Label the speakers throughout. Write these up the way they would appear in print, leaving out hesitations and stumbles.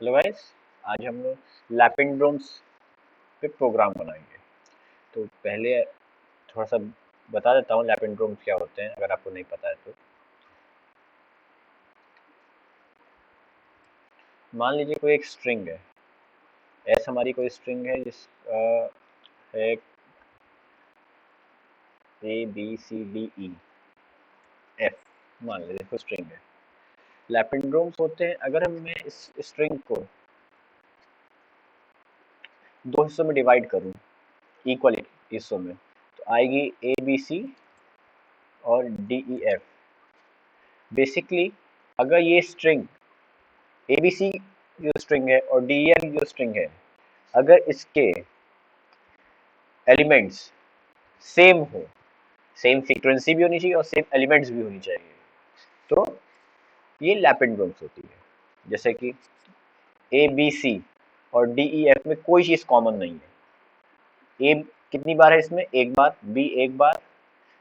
Speaker 1: Hello guys, आज हम लोग लैपिड्रोम्स पे प्रोग्राम बनाएंगे। तो पहले थोड़ा सा बता देता हूँ लैपिड्रोम्स क्या होते हैं, अगर आपको नहीं पता है तो। मान लीजिए कोई एक स्ट्रिंग है। ऐसा हमारी कोई स्ट्रिंग है जिस है A B C D E F, मान लीजिए कोई स्ट्रिंग है। लैपिड्रोम्स होते हैं अगर मैं इस स्ट्रिंग को दो हिस्सों में डिवाइड करूँ, इक्वल हिस्सों में, तो आएगी ABC और DEF। बेसिकली अगर ये स्ट्रिंग ABC जो स्ट्रिंग है और DEF जो स्ट्रिंग है, अगर इसके एलिमेंट्स सेम हो, सेम फ्रीक्वेंसी भी होनी चाहिए और सेम एलिमेंट्स भी होनी चाहिए, तो ये लैपिड्रोम्स होती है। जैसे कि ABC और DEF में कोई चीज कॉमन नहीं है। A कितनी बार है इसमें? एक बार। B एक बार।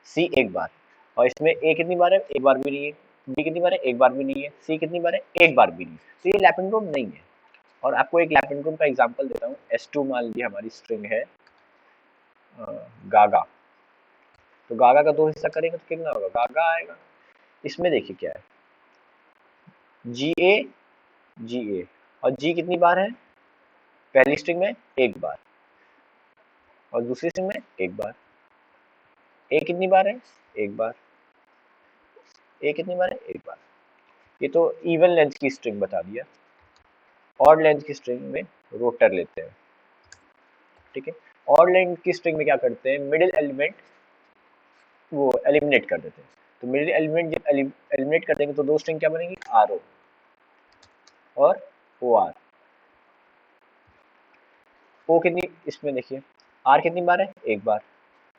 Speaker 1: C एक बार। और इसमें A कितनी बार है? एक बार भी नहीं है। B कितनी बार है? एक बार भी नहीं है। C कितनी बार है? एक बार भी नहीं। तो ये लैपिड्रोम नहीं है। और आपको एक लैपिड्रोम का एग्जांपल देता हूँ। S2 मान लीजिए हमारी स्ट्रिंग है गागा। तो गागा का दो हिस्सा करेंगे तो कितना होगा? गागा आएगा। इसमें देखिए क्या है, जी ए जी ए। और जी कितनी बार है? पहली स्ट्रिंग में एक बार और दूसरी स्ट्रिंग में एक बार। ए कितनी बार है? एक बार। ए कितनी बार है? एक बार। ये तो इवन लेंथ की स्ट्रिंग बता दिया। ऑड लेंथ की स्ट्रिंग में रोटर लेते हैं, ठीक है। ऑड लेंथ की स्ट्रिंग में क्या करते हैं, मिडिल एलिमेंट वो एलिमिनेट कर देते हैं। तो मिडिल एलिमेंट जब एलिमिनेट कर देंगे तो दो स्ट्रिंग क्या बनेगी? आर ओ और ओ आर। ओ कितनी, इसमें देखिए आर कितनी बार है? एक बार।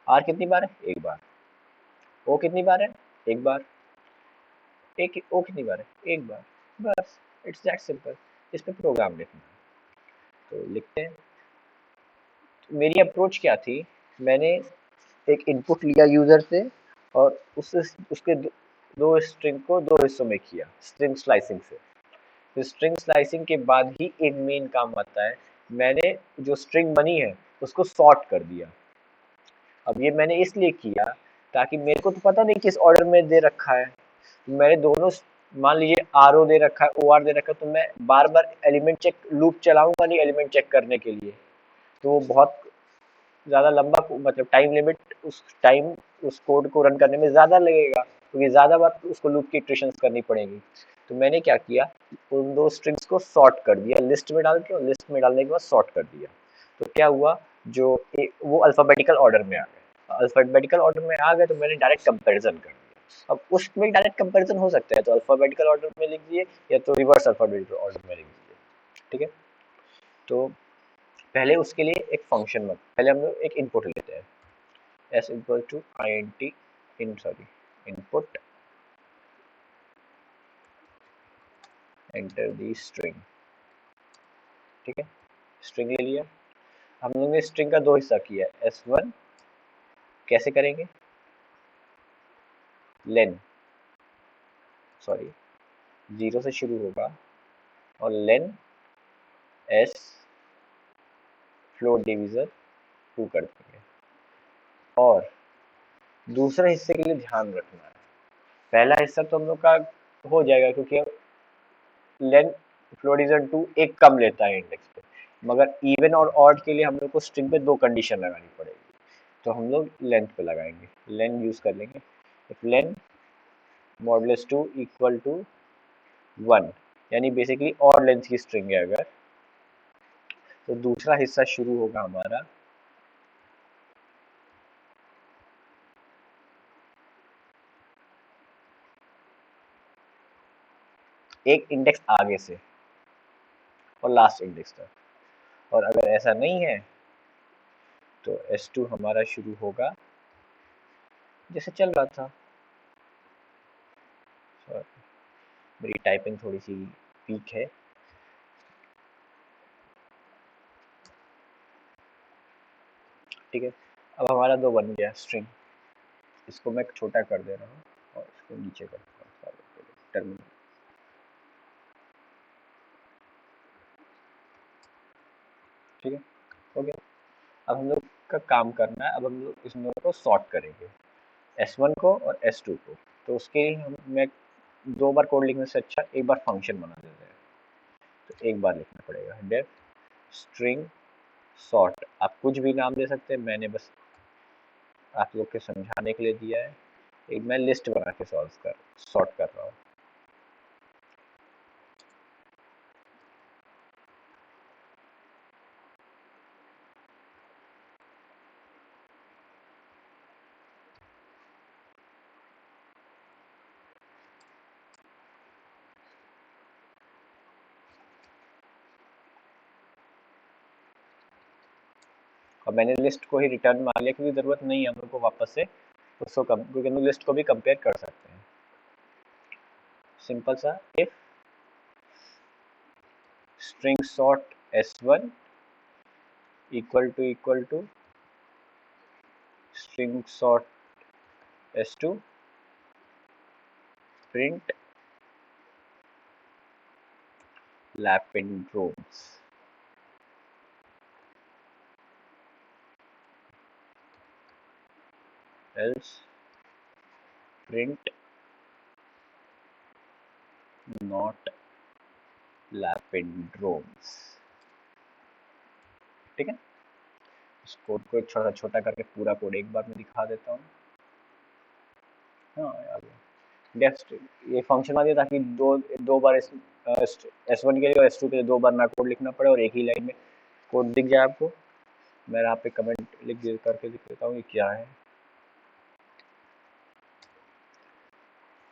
Speaker 1: आर कितनी बार है? एक बार। ओ कितनी बार है? एक बार। ओ कितनी बार है? एक बार। बस, इट्स दैट सिंपल। इस पे प्रोग्राम लिखना है तो लिखते हैं। तो मेरी अप्रोच क्या थी, मैंने एक इनपुट लिया यूजर से और उसके दो स्ट्रिंग को दो हिस्सों में किया स्ट्रिंग स्लाइसिंग से। फिर स्ट्रिंग स्लाइसिंग के बाद ही एक मेन काम आता है, मैंने जो स्ट्रिंग बनी है उसको सॉर्ट कर दिया। अब ये मैंने इसलिए किया ताकि मेरे को तो पता नहीं किस ऑर्डर में दे रखा है। मैंने दोनों, मान लीजिए आर ओ दे रखा है, ओ आर दे रखा है, तो मैं बार बार एलिमेंट चेक लूप चलाऊंगा नहीं एलिमेंट चेक करने के लिए। तो वो बहुत ज़्यादा लंबा मतलब टाइम लिमिट, उस कोड को रन करने में ज़्यादा लगेगा, क्योंकि ज़्यादा बार उसको लूप की इटरेशंस करनी पड़ेगी। तो मैंने क्या किया, उन दो स्ट्रिंग्स को सॉर्ट कर दिया लिस्ट में डाल के, और लिस्ट में डालने के बाद सॉर्ट कर दिया। तो क्या हुआ, वो अल्फ़ाबेटिकल ऑर्डर में आ गए। अल्फ़ाबेटिकल ऑर्डर में आ गए तो मैंने डायरेक्ट कंपैरिजन कर दिया। अब उसमें डायरेक्ट कंपैरिजन हो सकता है तो अल्फ़ाबेटिकल ऑर्डर में लिख दिए, या तो रिवर्स अल्फ़ाबेटिकल ऑर्डर में लिख दिए, ठीक है। तो पहले उसके लिए एक फंक्शन में पहले हम लोग एक इनपुट लेते हैं, s equal to int in sorry input enter the string, ठीक है। स्ट्रिंग ले लिया। हम लोग ने स्ट्रिंग का दो हिस्सा किया, s1 कैसे करेंगे, लेन सॉरी जीरो से शुरू होगा और लेन s फ्लोट डिवीजर 2 कर देंगे। और दूसरे हिस्से के लिए ध्यान रखना है, पहला हिस्सा तो हम लोग का हो जाएगा क्योंकि लेन फ्लोट डिवीजर 2 एक कम लेता है इंडेक्स पे, मगर इवन और ऑड के लिए हम लोग को स्ट्रिंग पे दो कंडीशन लगानी पड़ेगी। तो हम लोग लेंथ पे लगाएंगे, लेन यूज कर लेंगे। इफ लेन मॉडुलस 2 इक्वल टू 1, यानी बेसिकली और लेंथ की स्ट्रिंग है अगर, तो दूसरा हिस्सा शुरू होगा हमारा एक इंडेक्स आगे से और लास्ट इंडेक्स तक। और अगर ऐसा नहीं है तो S2 हमारा शुरू होगा जैसे चल रहा था। Sorry, मेरी टाइपिंग थोड़ी सी वीक है। ठीक है, अब हमारा दो बन गया स्ट्रिंग। इसको मैं छोटा कर दे रहा हूँ और इसको नीचे कर दूंगा टर्मिनल। ठीक है, हो गया। अब हम लोग का काम करना है, अब हम लोग इस दोनों को सॉर्ट करेंगे, S1 को और S2 को। तो उसके लिए हम मैं 2 बार कोड लिखने से अच्छा एक बार फंक्शन बना देते हैं। तो एक बार लिखना पड़ेगा, डेफ स्ट्रिंग सॉर्ट। आप कुछ भी नाम दे सकते हैं, मैंने बस आप लोग के समझाने के लिए दिया है। एक मैं लिस्ट बना के सॉर्ट कर रहा हूँ। और मैंने लिस्ट को ही रिटर्न मान लिया क्योंकि ज़रूरत नहीं है हम लोग को वापस से उसको क्योंकि हम लोग लिस्ट को भी कंपेयर कर सकते हैं। सिंपल सा if string sort S1 equal to string sort S2 print palindromes. else print not palindromes. ठीक है, इस कोड को छोटा छोटा करके पूरा कोड एक बार में दिखा देता हूँ। हाँ यार, डेफ ये फंक्शन आ दिया ताकि दो दो बार S1 के लिए और S2 के लिए 2 बार ना कोड लिखना पड़े और एक ही लाइन में कोड दिख जाए आपको। मैं यहाँ पे कमेंट करके दिख देता हूँ ये क्या है।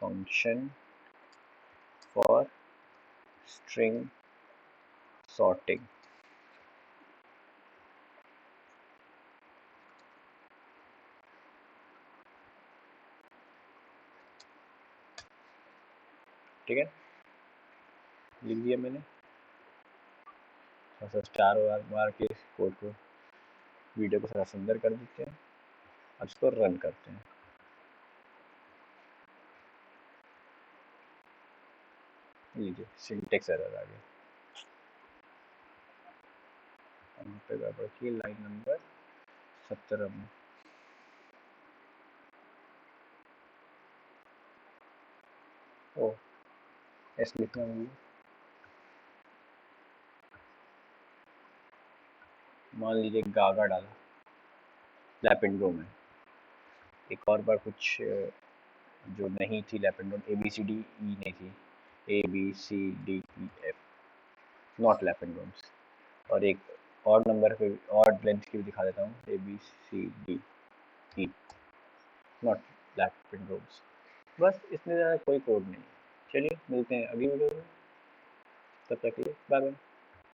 Speaker 1: Function for string sorting. ठीक है, लिख दिया मैंने। थोड़ा सा स्टार मार के इस कोड को वीडियो को थोड़ा सुंदर कर देते हैं। अब इसको रन करते हैं। लीजिए सिंटेक्स एरर आ गया। यहाँ पे गड़बड़ की लाइन नंबर 17 में। ओ एस लिखना भूल, मान लीजिए गागा डाला लैपेंड्रो में। एक और बार कुछ जो नहीं थी लैपेंड्रो, ABCD E नहीं थी, ABCDEF नॉट लैपेंड्रोम्स। और एक और नंबर पे और लेंथ की भी दिखा देता हूँ, ABCDE नॉट लैपेंड्रोम्स। बस इसमें ज़्यादा कोई कोड नहीं। चलिए मिलते हैं अगली वीडियो में, तब तक के लिए बाय बाय।